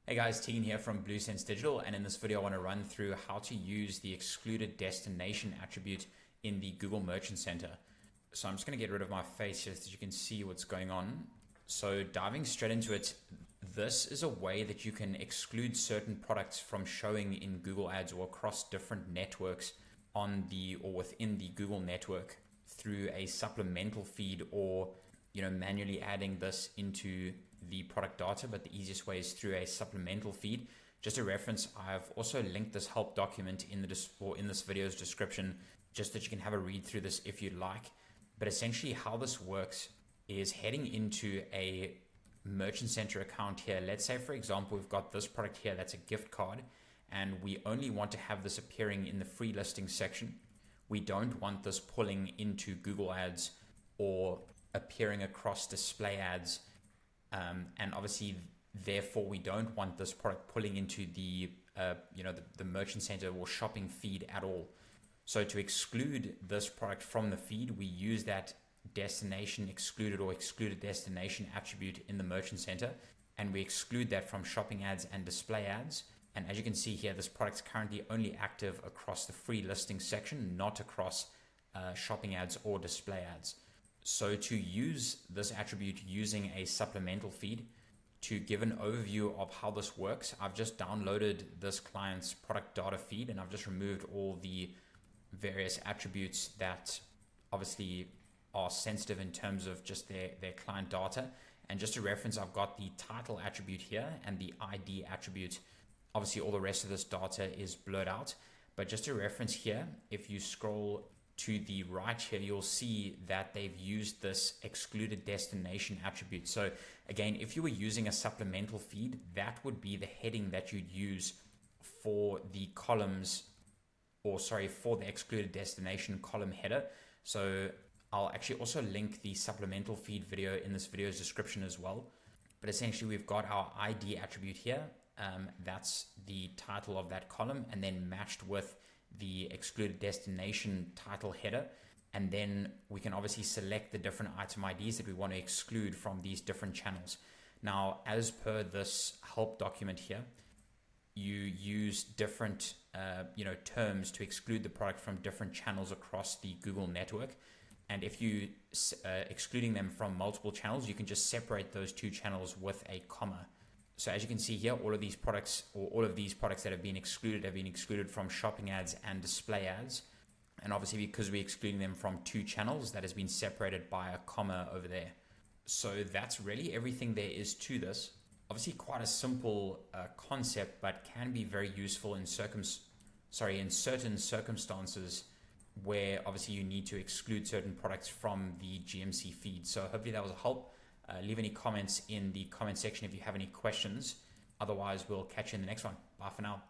Hey guys, Tegan here from Blue Sense Digital, and in this video I want to run through how to use the excluded destination attribute in the Google Merchant Center. So I'm just going to get rid of my face here so that you can see what's going on. So diving straight into it, this is a way that you can exclude certain products from showing in Google Ads or across different networks on the or within the Google network through a supplemental feed, or manually adding this into the product data, but the easiest way is through a supplemental feed. Just a reference, I've also linked this help document in this video's description, just that you can have a read through this if you'd like. But essentially how this works is heading into a Merchant Center account here. Let's say, for example, we've got this product here that's a gift card, and we only want to have this appearing in the free listing section. We don't want this pulling into Google Ads or appearing across display ads, and obviously therefore we don't want this product pulling into the Merchant Center or shopping feed at all. So to exclude this product from the feed, we use that destination excluded or excluded destination attribute in the Merchant Center, and we exclude that from shopping ads and display ads. And as you can see here, this product's currently only active across the free listing section, not across shopping ads or display ads. So to use this attribute using a supplemental feed, to give an overview of how this works, I've just downloaded this client's product data feed, and I've just removed all the various attributes that obviously are sensitive in terms of just their client data. And just a reference, I've got the title attribute here and the ID attribute. Obviously all the rest of this data is blurred out, but just a reference here, if you scroll to the right here, you'll see that they've used this excluded destination attribute. So again, if you were using a supplemental feed, that would be the heading that you'd use for the columns, for the excluded destination column header. So I'll actually also link the supplemental feed video in this video's description as well. But essentially we've got our ID attribute here. That's the title of that column, and then matched with the excluded destination title header. And then we can obviously select the different item IDs that we want to exclude from these different channels. Now, as per this help document here, you use different terms to exclude the product from different channels across the Google network. And if you excluding them from multiple channels, you can just separate those two channels with a comma. So as you can see here, all of these products that have been excluded from shopping ads and display ads. And obviously because we're excluding them from two channels, that has been separated by a comma over there. So that's really everything there is to this. Obviously quite a simple concept, but can be very useful in certain circumstances where obviously you need to exclude certain products from the GMC feed. So hopefully that was a help. Leave any comments in the comment section if you have any questions. Otherwise, we'll catch you in the next one. Bye for now.